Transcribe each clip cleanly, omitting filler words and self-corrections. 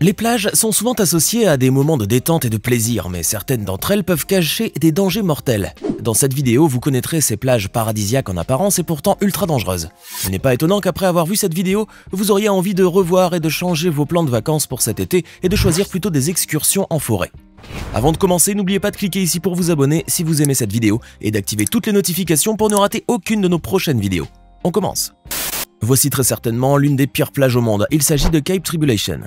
Les plages sont souvent associées à des moments de détente et de plaisir, mais certaines d'entre elles peuvent cacher des dangers mortels. Dans cette vidéo, vous connaîtrez ces plages paradisiaques en apparence et pourtant ultra dangereuses. Il n'est pas étonnant qu'après avoir vu cette vidéo, vous auriez envie de revoir et de changer vos plans de vacances pour cet été et de choisir plutôt des excursions en forêt. Avant de commencer, n'oubliez pas de cliquer ici pour vous abonner si vous aimez cette vidéo et d'activer toutes les notifications pour ne rater aucune de nos prochaines vidéos. On commence. Voici très certainement l'une des pires plages au monde, il s'agit de Cape Tribulation.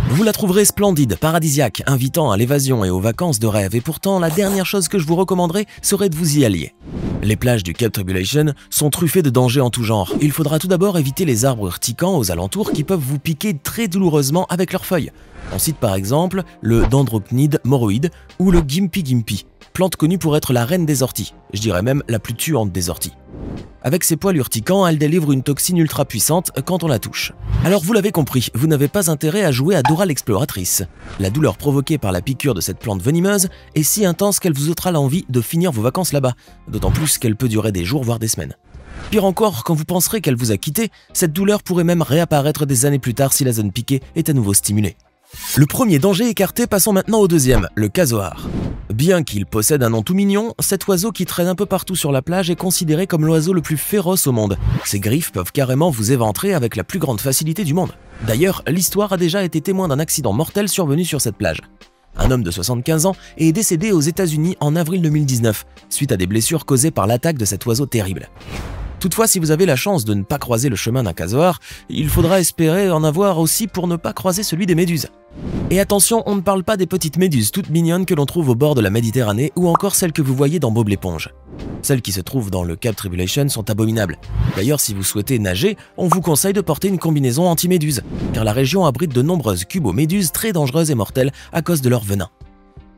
Vous la trouverez splendide, paradisiaque, invitant à l'évasion et aux vacances de rêve, et pourtant la dernière chose que je vous recommanderais serait de vous y allier. Les plages du Cape Tribulation sont truffées de dangers en tout genre. Il faudra tout d'abord éviter les arbres urticants aux alentours qui peuvent vous piquer très douloureusement avec leurs feuilles. On cite par exemple le dendrocnide moroïde ou le Gympie gympie, plante connue pour être la reine des orties, je dirais même la plus tuante des orties. Avec ses poils urticants, elle délivre une toxine ultra puissante quand on la touche. Alors vous l'avez compris, vous n'avez pas intérêt à jouer à Dora l'exploratrice. La douleur provoquée par la piqûre de cette plante venimeuse est si intense qu'elle vous ôtera l'envie de finir vos vacances là-bas, d'autant plus qu'elle peut durer des jours voire des semaines. Pire encore, quand vous penserez qu'elle vous a quitté, cette douleur pourrait même réapparaître des années plus tard si la zone piquée est à nouveau stimulée. Le premier danger écarté, passons maintenant au deuxième, le casoar. Bien qu'il possède un nom tout mignon, cet oiseau qui traîne un peu partout sur la plage est considéré comme l'oiseau le plus féroce au monde. Ses griffes peuvent carrément vous éventrer avec la plus grande facilité du monde. D'ailleurs, l'histoire a déjà été témoin d'un accident mortel survenu sur cette plage. Un homme de 75 ans est décédé aux États-Unis en avril 2019, suite à des blessures causées par l'attaque de cet oiseau terrible. Toutefois, si vous avez la chance de ne pas croiser le chemin d'un casoar, il faudra espérer en avoir aussi pour ne pas croiser celui des méduses. Et attention, on ne parle pas des petites méduses toutes mignonnes que l'on trouve au bord de la Méditerranée ou encore celles que vous voyez dans Bob l'éponge. Celles qui se trouvent dans le Cape Tribulation sont abominables. D'ailleurs, si vous souhaitez nager, on vous conseille de porter une combinaison anti-méduse, car la région abrite de nombreuses cuboméduses très dangereuses et mortelles à cause de leur venin.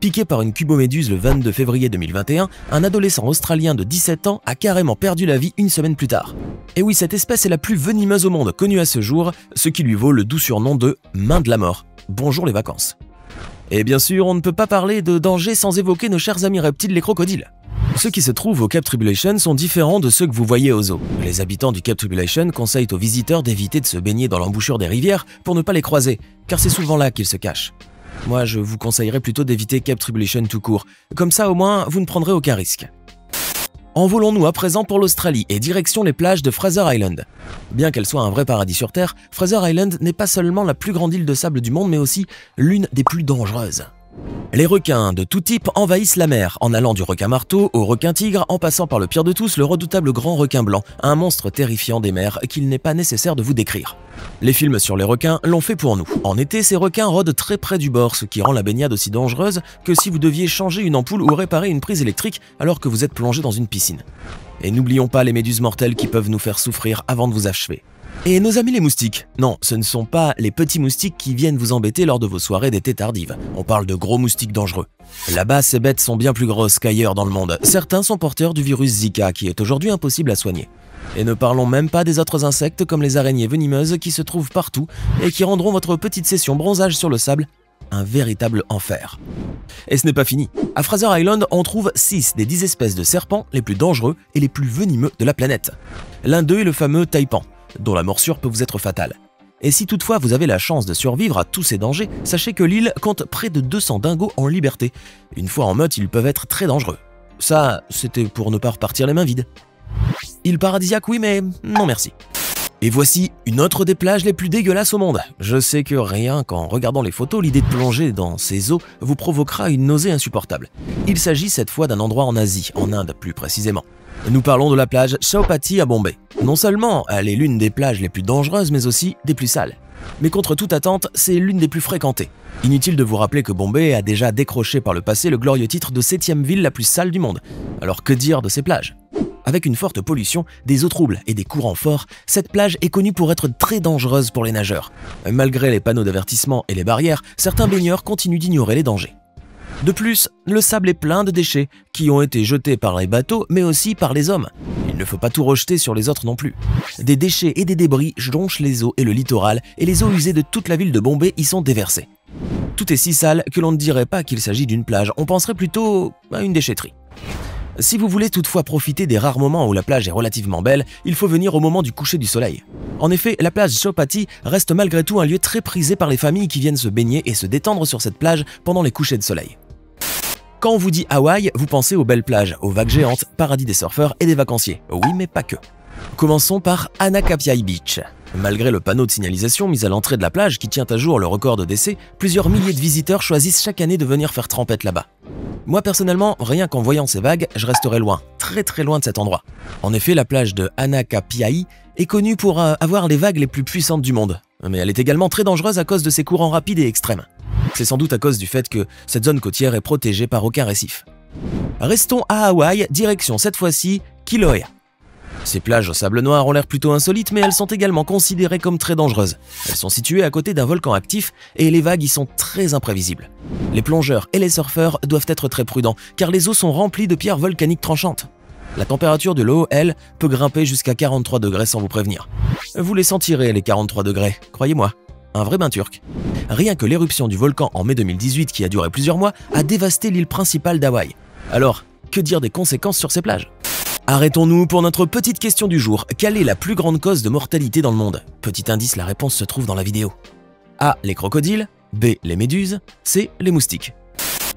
Piqué par une cuboméduse le 22 février 2021, un adolescent australien de 17 ans a carrément perdu la vie une semaine plus tard. Et oui, cette espèce est la plus venimeuse au monde connue à ce jour, ce qui lui vaut le doux surnom de « main de la mort ». Bonjour les vacances. Et bien sûr, on ne peut pas parler de danger sans évoquer nos chers amis reptiles, les crocodiles. Ceux qui se trouvent au Cape Tribulation sont différents de ceux que vous voyez aux eaux. Les habitants du Cape Tribulation conseillent aux visiteurs d'éviter de se baigner dans l'embouchure des rivières pour ne pas les croiser, car c'est souvent là qu'ils se cachent. Moi, je vous conseillerais plutôt d'éviter Cape Tribulation tout court. Comme ça, au moins, vous ne prendrez aucun risque. Envolons-nous à présent pour l'Australie et direction les plages de Fraser Island. Bien qu'elle soit un vrai paradis sur Terre, Fraser Island n'est pas seulement la plus grande île de sable du monde, mais aussi l'une des plus dangereuses. Les requins de tout type envahissent la mer, en allant du requin marteau au requin tigre, en passant par le pire de tous, le redoutable grand requin blanc, un monstre terrifiant des mers qu'il n'est pas nécessaire de vous décrire. Les films sur les requins l'ont fait pour nous. En été, ces requins rôdent très près du bord, ce qui rend la baignade aussi dangereuse que si vous deviez changer une ampoule ou réparer une prise électrique alors que vous êtes plongé dans une piscine. Et n'oublions pas les méduses mortelles qui peuvent nous faire souffrir avant de vous achever. Et nos amis les moustiques? Non, ce ne sont pas les petits moustiques qui viennent vous embêter lors de vos soirées d'été tardives. On parle de gros moustiques dangereux. Là-bas, ces bêtes sont bien plus grosses qu'ailleurs dans le monde. Certains sont porteurs du virus Zika, qui est aujourd'hui impossible à soigner. Et ne parlons même pas des autres insectes comme les araignées venimeuses qui se trouvent partout et qui rendront votre petite session bronzage sur le sable un véritable enfer. Et ce n'est pas fini. À Fraser Island, on trouve 6 des 10 espèces de serpents les plus dangereux et les plus venimeux de la planète. L'un d'eux est le fameux taipan, dont la morsure peut vous être fatale. Et si toutefois vous avez la chance de survivre à tous ces dangers, sachez que l'île compte près de 200 dingos en liberté. Une fois en meute, ils peuvent être très dangereux. Ça, c'était pour ne pas repartir les mains vides. Île paradisiaque, oui, mais non merci. Et voici une autre des plages les plus dégueulasses au monde. Je sais que rien qu'en regardant les photos, l'idée de plonger dans ces eaux vous provoquera une nausée insupportable. Il s'agit cette fois d'un endroit en Asie, en Inde plus précisément. Nous parlons de la plage Chowpatty à Bombay. Non seulement elle est l'une des plages les plus dangereuses, mais aussi des plus sales. Mais contre toute attente, c'est l'une des plus fréquentées. Inutile de vous rappeler que Bombay a déjà décroché par le passé le glorieux titre de 7e ville la plus sale du monde. Alors que dire de ces plages ? Avec une forte pollution, des eaux troubles et des courants forts, cette plage est connue pour être très dangereuse pour les nageurs. Malgré les panneaux d'avertissement et les barrières, certains baigneurs continuent d'ignorer les dangers. De plus, le sable est plein de déchets qui ont été jetés par les bateaux mais aussi par les hommes. Il ne faut pas tout rejeter sur les autres non plus. Des déchets et des débris jonchent les eaux et le littoral et les eaux usées de toute la ville de Bombay y sont déversées. Tout est si sale que l'on ne dirait pas qu'il s'agit d'une plage, on penserait plutôt à une déchetterie. Si vous voulez toutefois profiter des rares moments où la plage est relativement belle, il faut venir au moment du coucher du soleil. En effet, la plage Chowpatty reste malgré tout un lieu très prisé par les familles qui viennent se baigner et se détendre sur cette plage pendant les couchers de soleil. Quand on vous dit Hawaï, vous pensez aux belles plages, aux vagues géantes, paradis des surfeurs et des vacanciers. Oui, mais pas que. Commençons par Anakapiai Beach. Malgré le panneau de signalisation mis à l'entrée de la plage qui tient à jour le record de décès, plusieurs milliers de visiteurs choisissent chaque année de venir faire trempette là-bas. Moi personnellement, rien qu'en voyant ces vagues, je resterai loin, très loin de cet endroit. En effet, la plage de Anakapiai est connue pour avoir les vagues les plus puissantes du monde. Mais elle est également très dangereuse à cause de ses courants rapides et extrêmes. C'est sans doute à cause du fait que cette zone côtière est protégée par aucun récif. Restons à Hawaï, direction cette fois-ci Kilauea. Ces plages au sable noir ont l'air plutôt insolites, mais elles sont également considérées comme très dangereuses. Elles sont situées à côté d'un volcan actif et les vagues y sont très imprévisibles. Les plongeurs et les surfeurs doivent être très prudents, car les eaux sont remplies de pierres volcaniques tranchantes. La température de l'eau, elle, peut grimper jusqu'à 43 degrés sans vous prévenir. Vous les sentirez, les 43 degrés, croyez-moi. Un vrai bain turc. Rien que l'éruption du volcan en mai 2018, qui a duré plusieurs mois, a dévasté l'île principale d'Hawaï. Alors, que dire des conséquences sur ces plages ? Arrêtons-nous pour notre petite question du jour. Quelle est la plus grande cause de mortalité dans le monde? Petit indice, la réponse se trouve dans la vidéo. A. Les crocodiles. B. Les méduses. C. Les moustiques.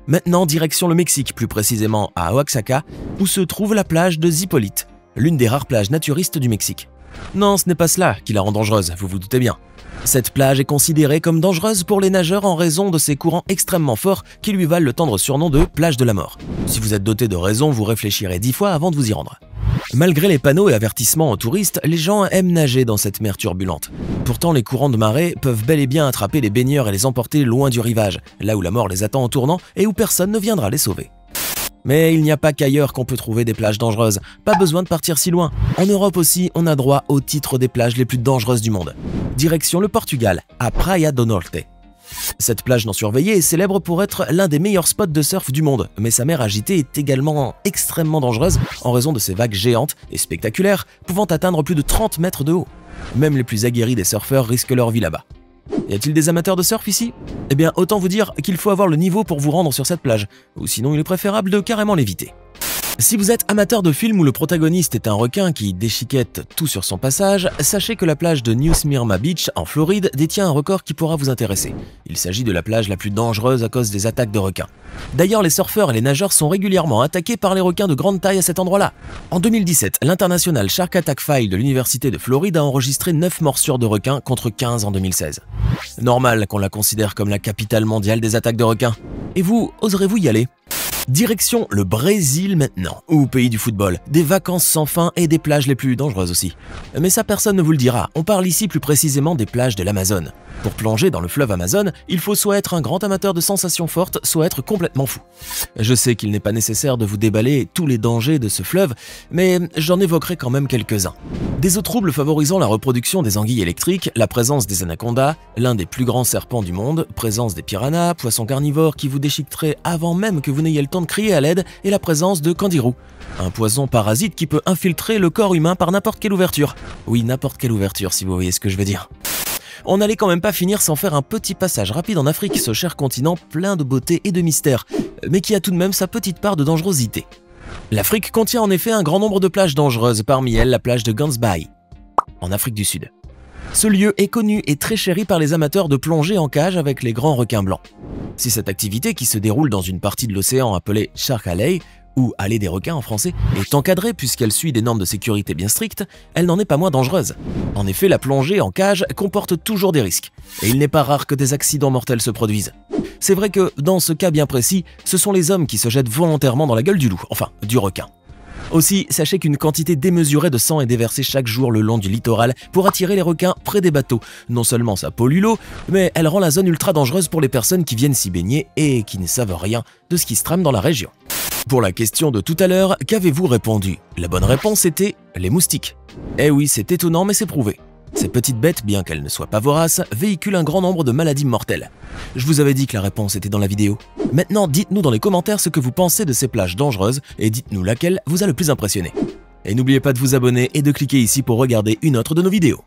Maintenant, direction le Mexique, plus précisément à Oaxaca, où se trouve la plage de Zipolite, l'une des rares plages naturistes du Mexique. Non, ce n'est pas cela qui la rend dangereuse, vous vous doutez bien. Cette plage est considérée comme dangereuse pour les nageurs en raison de ses courants extrêmement forts qui lui valent le tendre surnom de plage de la mort. Si vous êtes doté de raison, vous réfléchirez 10 fois avant de vous y rendre. Malgré les panneaux et avertissements aux touristes, les gens aiment nager dans cette mer turbulente. Pourtant, les courants de marée peuvent bel et bien attraper les baigneurs et les emporter loin du rivage, là où la mort les attend en tournant et où personne ne viendra les sauver. Mais il n'y a pas qu'ailleurs qu'on peut trouver des plages dangereuses, pas besoin de partir si loin. En Europe aussi, on a droit au titre des plages les plus dangereuses du monde. Direction le Portugal, à Praia do Norte. Cette plage non surveillée est célèbre pour être l'un des meilleurs spots de surf du monde, mais sa mer agitée est également extrêmement dangereuse en raison de ses vagues géantes et spectaculaires pouvant atteindre plus de 30 mètres de haut. Même les plus aguerris des surfeurs risquent leur vie là-bas. Y a-t-il des amateurs de surf ici? Eh bien, autant vous dire qu'il faut avoir le niveau pour vous rendre sur cette plage, ou sinon il est préférable de carrément l'éviter. Si vous êtes amateur de films où le protagoniste est un requin qui déchiquette tout sur son passage, sachez que la plage de New Smyrna Beach en Floride détient un record qui pourra vous intéresser. Il s'agit de la plage la plus dangereuse à cause des attaques de requins. D'ailleurs, les surfeurs et les nageurs sont régulièrement attaqués par les requins de grande taille à cet endroit-là. En 2017, l'International Shark Attack File de l'Université de Floride a enregistré 9 morsures de requins contre 15 en 2016. Normal qu'on la considère comme la capitale mondiale des attaques de requins. Et vous, oserez-vous y aller ? Direction le Brésil maintenant, ou pays du football, des vacances sans fin et des plages les plus dangereuses aussi. Mais ça personne ne vous le dira, on parle ici plus précisément des plages de l'Amazone. Pour plonger dans le fleuve Amazone, il faut soit être un grand amateur de sensations fortes, soit être complètement fou. Je sais qu'il n'est pas nécessaire de vous déballer tous les dangers de ce fleuve, mais j'en évoquerai quand même quelques-uns. Des eaux troubles favorisant la reproduction des anguilles électriques, la présence des anacondas, l'un des plus grands serpents du monde, présence des piranhas, poissons carnivores qui vous déchiqueteraient avant même que vous n'ayez le temps de crier à l'aide, et la présence de candiru, un poison parasite qui peut infiltrer le corps humain par n'importe quelle ouverture. Oui, n'importe quelle ouverture si vous voyez ce que je veux dire. On n'allait quand même pas finir sans faire un petit passage rapide en Afrique, ce cher continent plein de beauté et de mystère, mais qui a tout de même sa petite part de dangerosité. L'Afrique contient en effet un grand nombre de plages dangereuses, parmi elles la plage de Gansbaï, en Afrique du Sud. Ce lieu est connu et très chéri par les amateurs de plongée en cage avec les grands requins blancs. Si cette activité, qui se déroule dans une partie de l'océan appelée Shark Alley, ou allée des requins en français, est encadrée puisqu'elle suit des normes de sécurité bien strictes, elle n'en est pas moins dangereuse. En effet, la plongée en cage comporte toujours des risques, et il n'est pas rare que des accidents mortels se produisent. C'est vrai que, dans ce cas bien précis, ce sont les hommes qui se jettent volontairement dans la gueule du loup, enfin, du requin. Aussi, sachez qu'une quantité démesurée de sang est déversée chaque jour le long du littoral pour attirer les requins près des bateaux. Non seulement ça pollue l'eau, mais elle rend la zone ultra dangereuse pour les personnes qui viennent s'y baigner et qui ne savent rien de ce qui se trame dans la région. Pour la question de tout à l'heure, qu'avez-vous répondu? La bonne réponse était les moustiques. Eh oui, c'est étonnant mais c'est prouvé. Ces petites bêtes, bien qu'elles ne soient pas voraces, véhiculent un grand nombre de maladies mortelles. Je vous avais dit que la réponse était dans la vidéo. Maintenant, dites-nous dans les commentaires ce que vous pensez de ces plages dangereuses et dites-nous laquelle vous a le plus impressionné. Et n'oubliez pas de vous abonner et de cliquer ici pour regarder une autre de nos vidéos.